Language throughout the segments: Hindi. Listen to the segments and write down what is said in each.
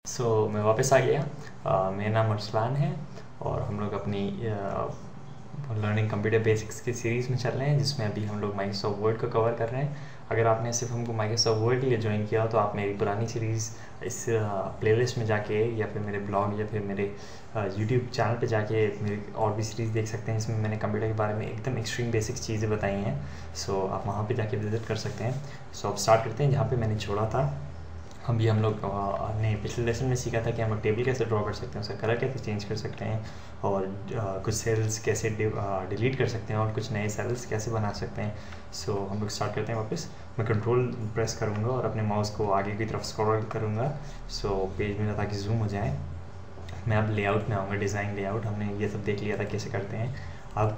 मैं वापस आ गया। मेरा नाम अरसलान है और हम लोग अपनी लर्निंग कंप्यूटर बेसिक्स की सीरीज़ में चल रहे हैं, जिसमें अभी हम लोग माइक्रोसॉफ्ट वर्ड को कवर कर रहे हैं। अगर आपने सिर्फ हमको माइक्रोसॉफ्ट वर्ड के लिए ज्वाइन किया हो तो आप मेरी पुरानी सीरीज़ इस प्लेलिस्ट में जाके या फिर मेरे ब्लॉग या फिर मेरे यूट्यूब चैनल पे जाके मेरी और भी सीरीज़ देख सकते हैं। इसमें मैंने कंप्यूटर के बारे में एकदम एक्सट्रीम बेसिक चीज़ें बताई हैं। आप वहाँ पे जाके विज़िट कर सकते हैं। अब स्टार्ट करते हैं जहाँ पे मैंने छोड़ा था। हम लोग ने पिछले लेसन में सीखा था कि हम लोग टेबल कैसे ड्रॉ कर सकते हैं, उसका कलर कैसे चेंज कर सकते हैं और कुछ सेल्स कैसे डिलीट कर सकते हैं और कुछ नए सेल्स कैसे बना सकते हैं। हम लोग स्टार्ट करते हैं वापस। मैं कंट्रोल प्रेस करूँगा और अपने माउस को आगे की तरफ स्क्रॉल करूँगा पेज में, ताकि जूम हो जाए। मैं अब लेआउट में आऊँगा, डिज़ाइन लेआउट। हमने ये सब देख लिया था कैसे करते हैं। अब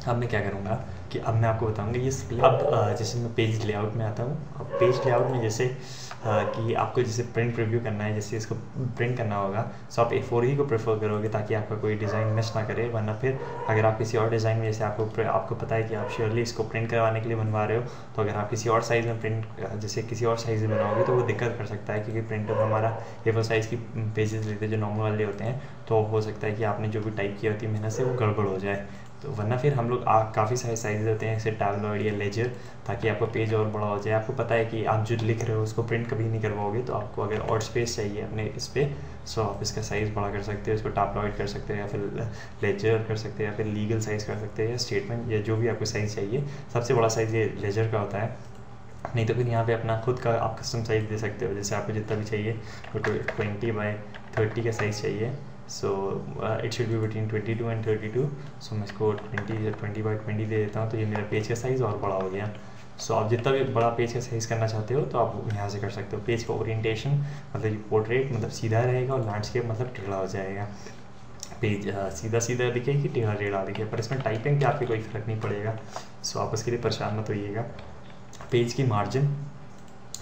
मैं क्या करूँगा कि अब मैं आपको बताऊँगा ये स्प्लिट। अब जैसे मैं पेज लेआउट में आता हूँ। अब पेज लेआउट में जैसे कि आपको जैसे प्रिंट प्रीव्यू करना है, जैसे इसको प्रिंट करना होगा, आप A4 ही को प्रेफर करोगे ताकि आपका कोई डिज़ाइन मिस ना करे। वरना फिर अगर आप किसी और डिज़ाइन में, जैसे आपको पता है कि आप श्योरली इसको प्रिंट करवाने के लिए बनवा रहे हो, तो अगर आप किसी और साइज़ में जैसे किसी और साइज़ में बनाओगे तो वो दिक्कत कर सकता है, क्योंकि प्रिंटर हमारा A4 साइज़ की पेजेस लेते हैं जो नॉर्मल वाले होते हैं। तो हो सकता है कि आपने जो भी टाइप किया होती है मेहनत से वो गड़बड़ हो जाए। तो वरना फिर हम लोग काफ़ी सारे साइज़ होते हैं, जैसे टैबलॉइड या लेजर, ताकि आपका पेज और बड़ा हो जाए। आपको पता है कि आप जो लिख रहे हो उसको प्रिंट कभी नहीं करवाओगे, तो आपको अगर और स्पेस चाहिए अपने इस पर, आप इसका साइज़ बड़ा कर सकते हो, इसको टैबलॉइड कर सकते हैं या फिर लेजर कर सकते हैं या फिर लीगल साइज़ कर सकते हैं या स्टेटमेंट, या जो भी आपको साइज़ चाहिए। सबसे बड़ा साइज़ ये लेजर का होता है। नहीं तो फिर यहाँ पे अपना खुद का आप कस्टम साइज़ दे सकते हो, जैसे आपको जितना भी चाहिए। तो 20x30 का साइज़ चाहिए। It should be between 22 and 32। मैं इसको 20x20 दे देता हूँ, तो ये मेरा पेज का साइज़ और बड़ा हो गया। आप जितना भी बड़ा पेज का साइज़ करना चाहते हो तो आप यहाँ से कर सकते हो। पेज का ओरिएंटेशन मतलब पोर्ट्रेट मतलब सीधा रहेगा और लैंडस्केप मतलब टेढ़ा हो जाएगा। पेज सीधा दिखे कि टेढ़ा दिखे, पर इसमें टाइपिंग पे आपके कोई फ़र्क नहीं पड़ेगा। आप उसके लिए परेशान मत होइएगा। पेज की मार्जिन,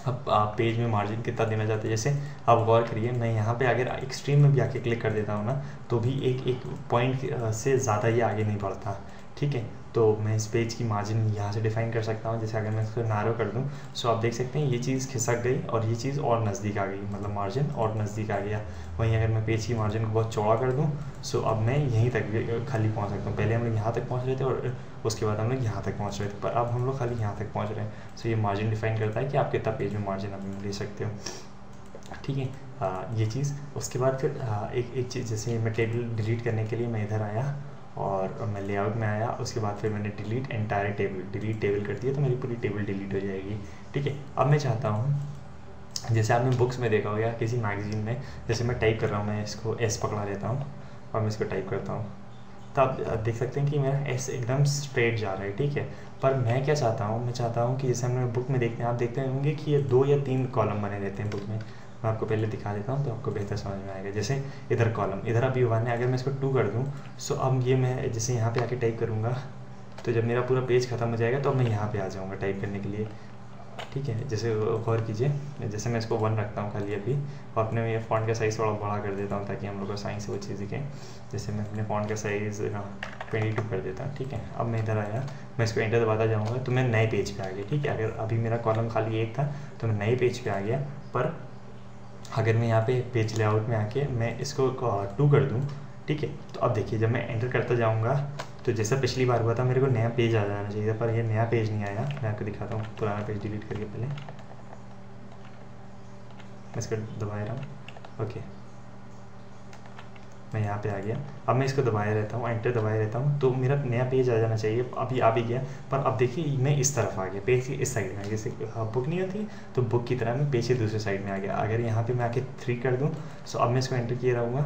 अब आप पेज में मार्जिन कितना देना चाहते हैं, जैसे आप गौर करिए, मैं यहाँ पे अगर एक्सट्रीम में भी आके क्लिक कर देता हूँ ना, तो भी एक पॉइंट से ज़्यादा ये आगे नहीं बढ़ता। ठीक है, तो मैं इस पेज की मार्जिन यहाँ से डिफाइन कर सकता हूँ। जैसे अगर मैं इसको नारो कर दूँ, आप देख सकते हैं ये चीज़ खिसक गई और ये चीज़ और नज़दीक आ गई, मतलब मार्जिन और नज़दीक आ गया। वहीं अगर मैं पेज की मार्जिन को बहुत चौड़ा कर दूँ, अब मैं यहीं तक खाली पहुँच सकता हूँ। पहले हम लोग यहाँ तक पहुँच रहे थे और उसके बाद हम लोग यहाँ तक पहुँच रहे थे, पर अब हम लोग खाली यहाँ तक पहुँच रहे हैं। ये मार्जिन डिफाइन करता है कि आप कितना पेज में मार्जिन आप ले सकते हो। ठीक है, ये चीज़। उसके बाद फिर एक चीज़, जैसे मैं टेबल डिलीट करने के लिए मैं इधर आया और मैं लेआउट में आया। उसके बाद फिर मैंने डिलीट एंटायर टेबल कर दिया, तो मेरी पूरी टेबल डिलीट हो जाएगी। ठीक है, अब मैं चाहता हूँ, जैसे आपने बुक्स में देखा हो या किसी मैगजीन में, जैसे मैं टाइप कर रहा हूँ, मैं इसको एस पकड़ा लेता हूँ और मैं इसको टाइप करता हूँ, तो आप देख सकते हैं कि मेरा एस एकदम स्ट्रेट जा रहा है। ठीक है, पर मैं क्या चाहता हूँ, मैं चाहता हूँ कि जैसे हम बुक में देखते हैं, आप देखते होंगे कि ये 2 या 3 कॉलम बने रहते हैं बुक में। मैं आपको पहले दिखा देता हूँ तो आपको बेहतर समझ में आएगा। जैसे इधर कॉलम, इधर अभी 1 है, अगर मैं इसको 2 कर दूँ, अब ये मैं जैसे यहाँ पे आके टाइप करूँगा, तो जब मेरा पूरा पेज ख़त्म हो जाएगा तो अब मैं यहाँ पे आ जाऊँगा टाइप करने के लिए। ठीक है, जैसे गौर कीजिए, जैसे मैं इसको 1 रखता हूँ खाली अभी, और अपने ये फ़ॉन्ट का साइज़ थोड़ा बड़ा कर देता हूँ ताकि हम लोग को साइंस से वो चीज़ दिखें। जैसे मैं अपने फ़ॉन्ट का साइज़ 22 कर देता हूँ। ठीक है, अब मैं इधर आया, मैं इसको एंटर दबाता जाऊँगा तो मैं नए पेज पे आ गया। ठीक है, अगर अभी मेरा कॉलम खाली 1 था तो मैं नए पेज पे आ गया। पर अगर मैं यहाँ पे पेज लेआउट में आके मैं इसको 2 कर दूँ, ठीक है, तो अब देखिए जब मैं एंटर करता जाऊँगा तो जैसा पिछली बार हुआ था, मेरे को नया पेज आ जाना चाहिए, पर ये नया पेज नहीं आया। मैं आपको दिखाता हूँ, पुराना पेज डिलीट करके पहले मैं इसको दबाए रहा हूँ। ओके, मैं यहाँ पे आ गया। अब मैं इसको दबाए रहता हूँ, एंटर दबाए रहता हूँ, तो मेरा नया पेज आ जाना चाहिए। अभी आ भी गया, पर अब देखिए मैं इस तरफ आ गया, पेज की इस साइड में। जैसे बुक नहीं होती तो बुक की तरह मैं पेज के दूसरे साइड में आ गया। अगर यहाँ पे मैं आके 3 कर दूँ, अब मैं इसको एंटर किए रहूँगा।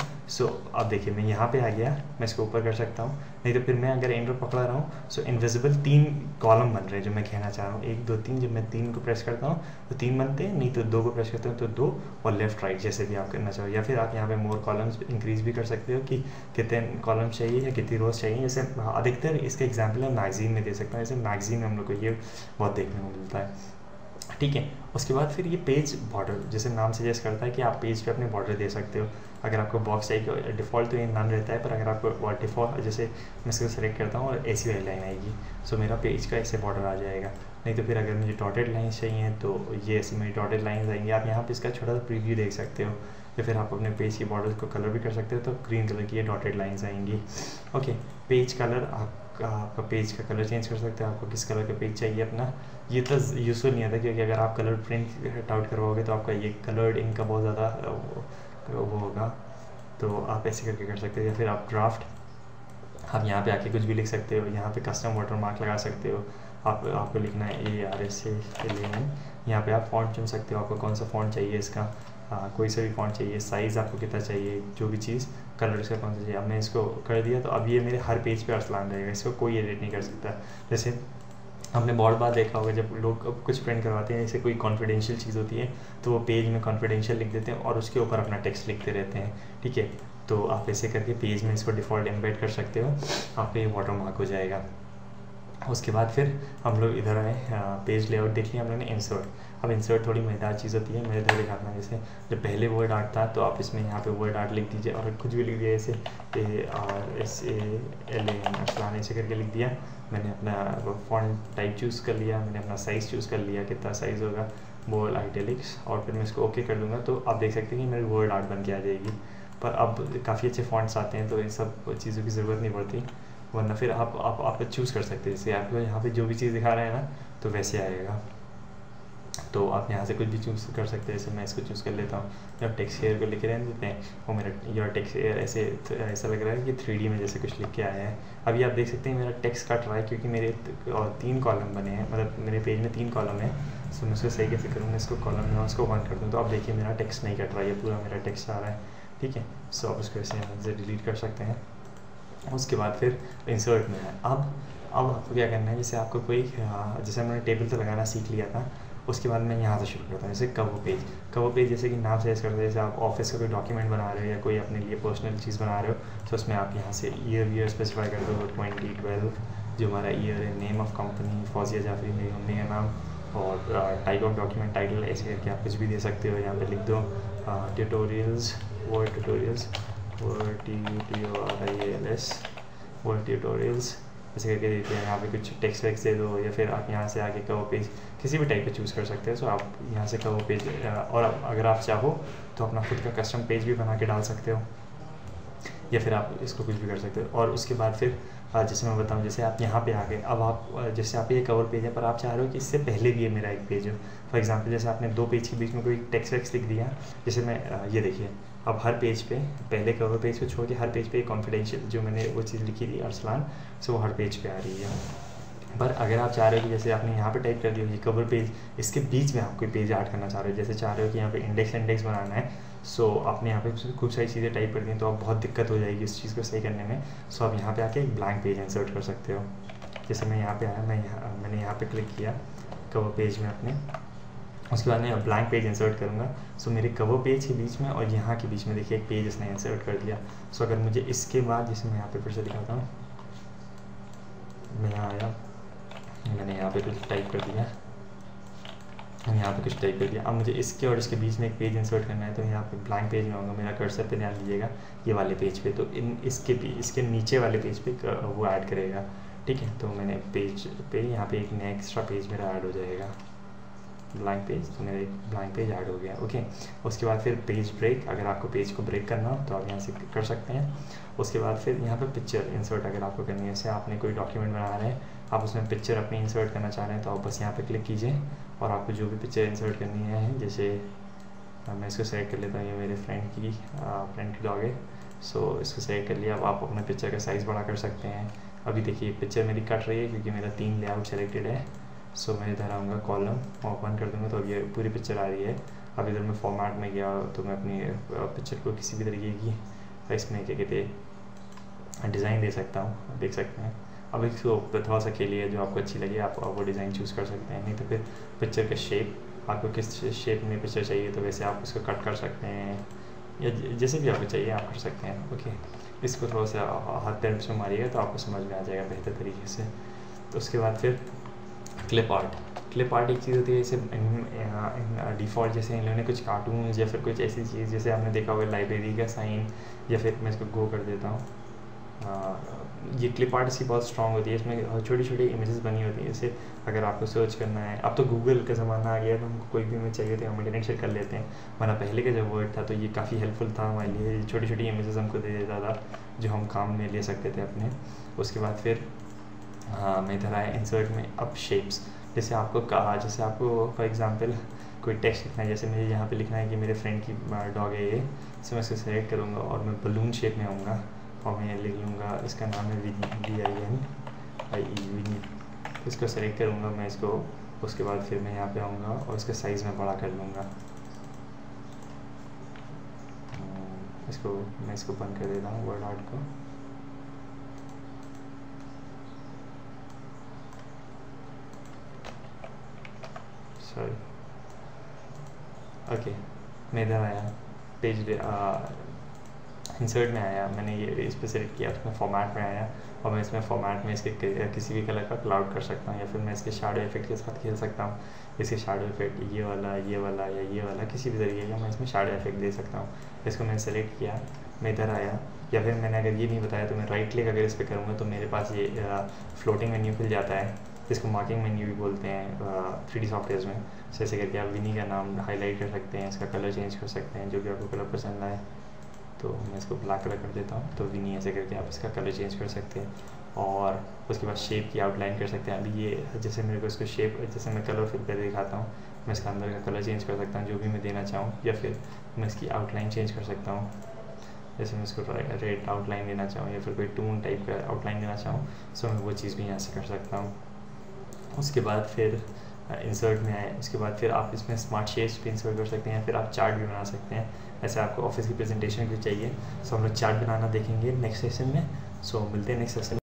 अब देखिए मैं यहाँ पे आ गया, मैं इसको ऊपर कर सकता हूँ। नहीं तो फिर मैं अगर एंटर पकड़ा रहा हूँ, इनविजिबल 3 कॉलम बन रहे हैं जो मैं कहना चाह रहा हूँ। 1 2 3, जब मैं 3 को प्रेस करता हूँ तो 3 बनते हैं, नहीं तो 2 को प्रेस करता हूँ तो 2, और लेफ्ट राइट जैसे भी आप करना चाहो। या फिर आप यहाँ पे मोर कॉलम्स इंक्रीज भी कर सकते हो कि कितने कॉलम चाहिए या कितनी रोज चाहिए। जैसे अधिकतर इसका एग्जाम्पल है मैगजीन में दे सकता हूँ। जैसे मैगजीन में हम लोग को ये बहुत देखने को मिलता है। ठीक है, उसके बाद फिर ये पेज बॉर्डर, जैसे नाम सजेस्ट करता है कि आप पेज पे अपने बॉर्डर दे सकते हो। अगर आपको बॉक्स चाहिए, डिफ़ॉल्ट तो ये नन रहता है, पर अगर आपको डिफ़ॉल्ट, जैसे मैं इसको सेलेक्ट करता हूँ और ऐसी वाली लाइन आएगी, मेरा पेज का ऐसे बॉर्डर आ जाएगा। नहीं तो फिर अगर मुझे डॉटेड लाइन्स चाहिए तो ये ऐसी मेरी डॉटेड लाइन्स आएंगी। आप यहाँ पे इसका छोटा सा प्रीव्यू देख सकते हो या फिर आप अपने पेज की बॉर्डर को कलर भी कर सकते हो, तो ग्रीन कलर की ये डॉटेड लाइन्स आएंगी। ओके, पेज कलर आपका पेज का कलर चेंज कर सकते हो, आपको किस कलर का पेज चाहिए अपना। ये तो यूज़फुल नहीं आता, क्योंकि अगर आप कलर प्रिंट आउट करवाओगे तो आपका ये कलर्ड इंक का बहुत ज़्यादा वो होगा, तो आप ऐसे करके कर सकते हो। या फिर आप ड्राफ्ट, आप यहाँ पे आके कुछ भी लिख सकते हो, यहाँ पे कस्टम वाटर मार्क लगा सकते हो। आपको लिखना है ARSA11, यहाँ पे आप फ़ॉन्ट चुन सकते हो, आपको कौन सा फ़ॉन्ट चाहिए इसका, कोई सा भी फ़ॉन्ट चाहिए, साइज़ आपको कितना चाहिए, जो भी चीज़, कलर इसका कौन सा चाहिए। अब मैं इसको कर दिया, तो अब ये मेरे हर पेज पे अरसलान रहेगा, इसको कोई एडिट नहीं कर सकता। जैसे आपने बहुत बार देखा होगा, जब लोग कुछ प्रिंट करवाते हैं, जैसे कोई कॉन्फिडेंशियल चीज़ होती है, तो वो पेज में कॉन्फिडेंशियल लिख देते हैं और उसके ऊपर अपना टेक्स्ट लिखते रहते हैं, ठीक है। तो आप ऐसे करके पेज में इसको डिफ़ॉल्ट एम्बेड कर सकते हो, आप पे वाटर मार्क हो जाएगा। उसके बाद फिर हम लोग इधर आए, पेज लेआउट देख लिया हम लोगों ने। इंसर्ट, अब इंसर्ट थोड़ी मज़ेदार चीज़ होती है, मेरे इधर दिखाता हूँ। जैसे जब पहले वर्ड आर्ट था, तो आप इसमें यहाँ पे वर्ड आर्ट लिख दीजिए और कुछ भी लिख दिया, जैसे ARSALAN अरसलान ऐसे करके लिख दिया। मैंने अपना फॉन्ट टाइप चूज़ कर लिया, मैंने अपना साइज़ चूज़ कर लिया, कितना साइज़ होगा, बोल्ड, आइटैलिक्स, और फिर मैं इसको ओके कर दूँगा, तो आप देख सकते हैं कि मेरी वर्ड आर्ट बन के आ जाएगी। पर अब काफ़ी अच्छे फॉन्ट्स आते हैं, तो इन सब चीज़ों की ज़रूरत नहीं पड़ती, वरना फिर आप चूज़ कर सकते हैं। जैसे आपको यहाँ पे जो भी चीज़ दिखा रहे हैं ना, तो वैसे आएगा, तो आप यहाँ से कुछ भी चूज़ कर सकते हैं। जैसे मैं इसको चूज़ कर लेता हूँ, जब टेक्स्ट एयर को लिख रहे देते हैं, वो मेरा योर टेक्स्ट एयर ऐसा लग रहा है कि 3D में जैसे कुछ लिख के आया है। अभी आप देख सकते हैं मेरा टेक्स्ट कट रहा है, क्योंकि मेरे 3 कॉलम बने हैं, मतलब मेरे पेज में 3 कॉलम है। सो मैं उसको सही कैसे करूँ, मैं इसको कॉलम में उसको 1 कर दूँ, तो अब देखिए मेरा टेक्स्ट नहीं कट रहा है, पूरा मेरा टेक्स्ट आ रहा है, ठीक है। सो आप उसको ऐसे यहाँ से डिलीट कर सकते हैं। उसके बाद फिर इंसर्ट में है। अब आपको क्या करना है, जैसे आपको कोई, जैसे मैंने टेबल तो लगाना सीख लिया था, उसके बाद मैं यहाँ से शुरू करता हूँ। जैसे कवर पेज जैसे कि नाम से करते हैं, जैसे आप ऑफिस का कोई डॉक्यूमेंट बना रहे हो या कोई अपने लिए पर्सनल चीज़ बना रहे हो, तो उसमें आप यहाँ से ईयर स्पेसिफाई कर दो, 2012 जो हमारा ईयर है, name of company Fauzia Jafri मेरी मम्मी का नाम, और टाइप ऑफ डॉक्यूमेंट टाइटल ऐसे करके आप कुछ भी दे सकते हो। यहाँ पे लिख दो tutorials, word tutorials, word tutorials ऐसे करके देते हैं। यहाँ पे कुछ टेक्स्ट वैक्स दे दो, या फिर आप यहाँ से आगे कवर पेज किसी भी टाइप पे चूज़ कर सकते हैं। सो आप यहाँ से कवर पेज, और अगर आप चाहो तो अपना खुद का कस्टम पेज भी बना के डाल सकते हो, या फिर आप इसको कुछ भी कर सकते हो। और उसके बाद फिर जैसे मैं बताऊँ, जैसे आप यहाँ पे आ गए, अब आप जैसे आप ये कवर पेज है, पर आप चाह रहे हो कि इससे पहले भी ये मेरा एक पेज हो। फॉर एग्जांपल, जैसे आपने 2 पेज के बीच में कोई टेक्स्ट वैक्स लिख दिया, जैसे मैं ये देखिए, अब हर पेज पे, पहले कवर पेज को छोड़ के हर पेज पे कॉन्फिडेंशियल जो मैंने वो चीज़ लिखी थी अरसलान, सो वो हर पेज पे आ रही है। पर अगर आप चाह रहे हो कि जैसे आपने यहाँ पे टाइप कर दिया ये कवर पेज, इसके बीच में आप कोई पेज ऐड करना चाह रहे हो, जैसे चाह रहे हो कि यहाँ पे इंडेक्स बनाना है, सो आपने यहाँ पे खूब सारी चीज़ें टाइप कर दी, तो आप बहुत दिक्कत हो जाएगी इस चीज़ को सही करने में। सो आप यहाँ पे आके एक ब्लैंक पेज इंसर्ट कर सकते हो। जैसे मैं यहाँ पे आया, मैंने यहाँ पे क्लिक किया कवर पेज में अपने, उसके बाद मैं ब्लैंक पेज इंसर्ट करूँगा। सो मेरे कवर पेज के बीच में और यहाँ के बीच में देखिए एक पेज इसने इंसर्ट कर दिया। सो अगर मुझे इसके बाद, जैसे मैं यहाँ पे फिर से दिखाता हूँ, मैं यहाँ आया, मैंने यहाँ पे कुछ टाइप कर दिया, यहाँ पे कुछ टाइप कर दिया। अब मुझे इसके और इसके बीच में एक पेज इंसर्ट करना है, तो यहाँ पे ब्लैंक पेज में आऊँगा, मेरा कर्सर पे ध्यान दीजिएगा, ये वाले पेज पे, तो इसके नीचे वाले पेज पे वो ऐड करेगा, ठीक है। तो मैंने पेज पे यहाँ पे एक नया एक्स्ट्रा पेज मेरा ऐड हो जाएगा, ब्लैंक पेज, तो मेरा एक ब्लैंक पेज ऐड हो गया, ओके। उसके बाद फिर पेज ब्रेक, अगर आपको पेज को ब्रेक करना हो तो आप यहाँ से कर सकते हैं। उसके बाद फिर यहाँ पे पिक्चर इंसर्ट अगर आपको करनी है, जैसे आपने कोई डॉक्यूमेंट बना रहे हैं, आप उसमें पिक्चर अपनी इंसर्ट करना चाह रहे हैं, तो आप बस यहाँ पे क्लिक कीजिए और आपको जो भी पिक्चर इंसर्ट करनी है, जैसे मैं इसको सेलेक्ट कर लेता हूँ, ये मेरे फ्रेंड की डॉग है, सो इसको सेलेक्ट कर लिया। अब आप अपने पिक्चर का साइज़ बड़ा कर सकते हैं। अभी देखिए पिक्चर मेरी कट रही है क्योंकि मेरा 3 लेआउट सेलेक्टेड है। सो मैं इधर आऊँगा, कॉलम ओपन कर दूँगा, तो अब ये पूरी पिक्चर आ रही है। अब इधर मैं फॉर्मेट में गया, तो मैं अपनी पिक्चर को किसी भी तरीके की इसमें क्या कहते हैं डिज़ाइन दे सकता हूँ, देख सकते हैं। अब इसको थोड़ा सा खेलिए, जो आपको अच्छी लगे आप वो डिज़ाइन चूज़ कर सकते हैं। नहीं तो फिर पिक्चर का शेप, आपको किस शेप में पिक्चर चाहिए तो वैसे आप उसको कट कर सकते हैं, या जैसे भी आपको चाहिए आप कर सकते हैं, ओके। इसको थोड़ा सा हाथ पैर से मारिएगा तो आपको समझ में आ जाएगा बेहतर तरीके से। तो उसके बाद फिर क्लिप आर्ट एक चीज़ होती है, जैसे डिफ़ॉल्ट जैसे इन लोगों ने कुछ कार्टून्स या फिर कुछ ऐसी चीज़, जैसे आपने देखा होगा लाइब्रेरी का साइन, या फिर मैं इसको गो कर देता हूँ, ये क्लिप आर्ट इसकी बहुत स्ट्रॉन्ग होती है, इसमें छोटी छोटी इमेजेस बनी होती हैं। जैसे अगर आपको सर्च करना है, अब तो गूगल का ज़माना आ गया, तो हमको कोई भी इमेज चाहिए तो हम इंटरनेट से कर लेते हैं, वरना पहले का जब वर्ड था तो ये काफ़ी हेल्पफुल था हमारे लिए। छोटी छोटी इमेजेस हमको दे देता था जो हम काम में ले सकते थे अपने। उसके बाद फिर मैं इधर आया इंसर्ट में। अब शेप्स, जैसे आपको कहा, जैसे आपको फॉर एग्जांपल कोई टेक्स्ट लिखना है, जैसे मुझे यहाँ पे लिखना है कि मेरे फ्रेंड की डॉग है ये, तो मैं इसको सेलेक्ट करूँगा और मैं बलून शेप में आऊँगा और मैं लिख लूँगा, इसका नाम है विनी। तो इसको सेलेक्ट करूँगा मैं इसको, उसके बाद फिर मैं यहाँ पे आऊँगा और इसका साइज़ मैं बड़ा कर लूँगा। मैं इसको बंद कर देता हूँ वर्ड आर्ट को। सॉरी, ओके, मैं इधर आया पेज इंसर्ट में आया, मैंने ये इस पर सेलेक्ट किया, उसमें फॉर्मेट में आया और मैं इसमें फॉर्मेट में इसके किसी भी कलर का क्लाउड कर सकता हूँ, या फिर मैं इसके शैडो इफेक्ट के साथ खेल सकता हूँ। इसके शैडो इफेक्ट ये वाला या ये वाला किसी भी तरीके का मैं इसमें शैडो इफेक्ट दे सकता हूँ। इसको मैंने सेलेक्ट किया, मैं इधर आया, या फिर मैंने अगर ये नहीं बताया तो मैं राइट क्लिक अगर इस पर करूँगा तो मेरे पास ये फ्लोटिंग मेन्यू खुल जाता है, जिसको मार्किंग मेन्यू भी बोलते हैं 3D सॉफ्टवेयर में। जैसे करके आप विनी का नाम हाईलाइट कर सकते हैं, इसका कलर चेंज कर सकते हैं, जो भी आपको कलर पसंद आए। तो मैं इसको ब्लैक कलर कर देता हूँ, तो विनी ऐसे करके आप इसका कलर चेंज कर सकते हैं। और उसके बाद शेप की आउटलाइन कर सकते हैं। अभी ये जैसे मेरे को इसको शेप, जैसे मैं कलर फिल कर दिखाता हूँ, मैं इसका अंदर का कलर चेंज कर सकता हूँ जो भी मैं देना चाहूँ, या फिर मैं इसकी आउटलाइन चेंज कर सकता हूँ। जैसे मैं इसको रेड आउटलाइन देना चाहूँ या फिर कोई टून टाइप का आउटलाइन देना चाहूँ, सो मैं वो चीज़ भी यहाँ से कर सकता हूँ। उसके बाद फिर इंसर्ट में आए, उसके बाद फिर आप इसमें स्मार्ट शेप्स भी इंसर्ट कर सकते हैं, या फिर आप चार्ट भी बना सकते हैं। ऐसे आपको ऑफिस की प्रेजेंटेशन भी चाहिए, सो हम लोग चार्ट बनाना देखेंगे नेक्स्ट सेशन में। सो मिलते हैं नेक्स्ट सेशन।